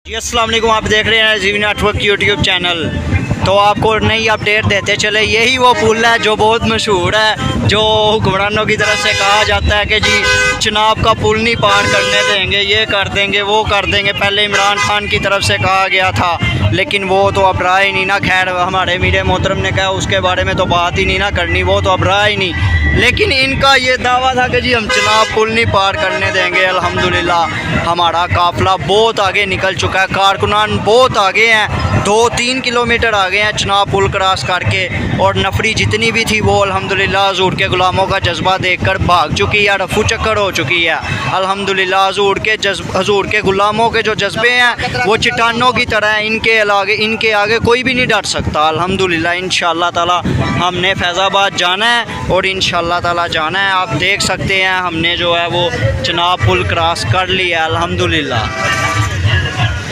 जी अस्सलाम वालेकुम, आप देख रहे हैं जीवी नेटवर्क यूट्यूब चैनल। तो आपको नई अपडेट देते चले, यही वो पुल है जो बहुत मशहूर है, जो हुक्मरानों की तरफ से कहा जाता है कि जी चिनाब का पुल नहीं पार करने देंगे, ये कर देंगे वो कर देंगे। पहले इमरान खान की तरफ से कहा गया था, लेकिन वो तो अब रहा ही नहीं ना। खैर हमारे मीडिया मोहतरम ने कहा उसके बारे में तो बात ही नहीं ना करनी, वो तो अब रहा ही नहीं। लेकिन इनका ये दावा था कि जी हम चिनाब पुल नहीं पार करने देंगे। अल्हम्दुलिल्लाह हमारा काफ़िला बहुत आगे निकल चुका है, कारकुनान बहुत आगे हैं, 2-3 किलोमीटर आगे हैं चिनाब पुल क्रॉस करके। और नफरी जितनी भी थी वो अल्हम्दुलिल्लाह हजूर के ग़ुलामों का जज्बा देखकर भाग चुकी है, रफू चक्कर हो चुकी है। अल्हम्दुलिल्लाह हजूर के ग़ुलामों के जो जज्बे हैं वो चट्टानों की तरह हैं, इनके आगे कोई भी नहीं डर सकता। अल्हम्दुलिल्लाह इंशाअल्लाह ताला हमने फैज़ाबाद जाना है और इंशाअल्लाह ताला जाना है। आप देख सकते हैं हमने जो है वो चिनाब पुल क्रॉस कर लिया अल्हम्दुलिल्लाह।